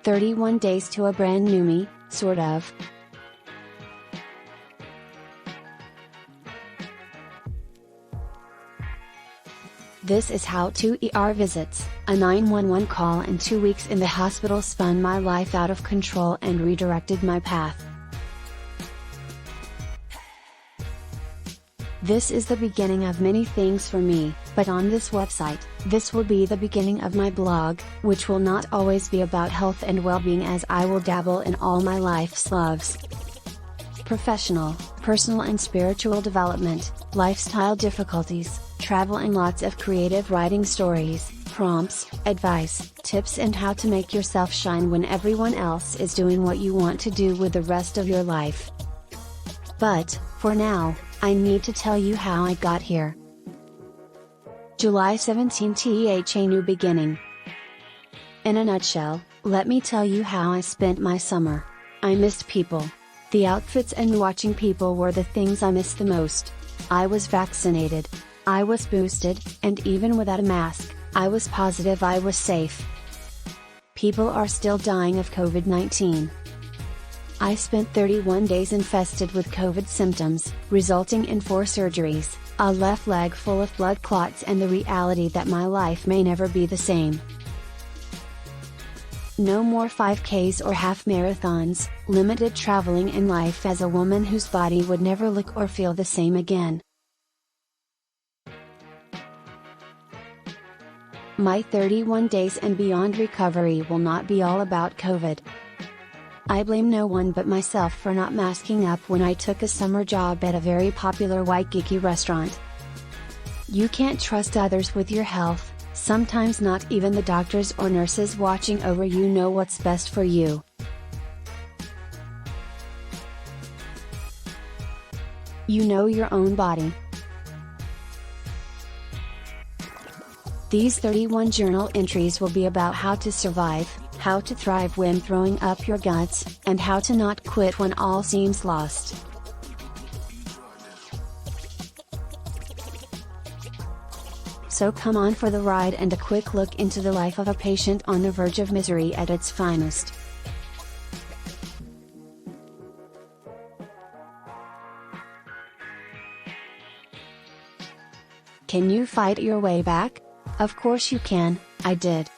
31 days to a brand new me, sort of. This is how 2 ER visits, a 911 call and 2 weeks in the hospital spun my life out of control and redirected my path. This is the beginning of many things for me, but on this website, this will be the beginning of my blog, which will not always be about health and well-being as I will dabble in all my life's loves. Professional, personal and spiritual development, lifestyle difficulties, travel and lots of creative writing stories, prompts, advice, tips and how to make yourself shine when everyone else is doing what you want to do with the rest of your life. But, for now, I need to tell you how I got here. July 17 a new beginning. In a nutshell, let me tell you how I spent my summer. I missed people. The outfits and watching people were the things I missed the most. I was vaccinated. I was boosted, and even without a mask, I was positive I was safe. People are still dying of COVID-19. I spent 31 days infested with COVID symptoms, resulting in 4 surgeries, a left leg full of blood clots and the reality that my life may never be the same. No more 5Ks or half marathons, limited traveling in life as a woman whose body would never look or feel the same again. My 31 days and beyond recovery will not be all about COVID. I blame no one but myself for not masking up when I took a summer job at a very popular Waikiki restaurant. You can't trust others with your health, sometimes not even the doctors or nurses watching over you know what's best for you. You know your own body. These 31 journal entries will be about how to survive, how to thrive when throwing up your guts, and how to not quit when all seems lost. So come on for the ride and a quick look into the life of a patient on the verge of misery at its finest. Can you fight your way back? Of course you can, I did.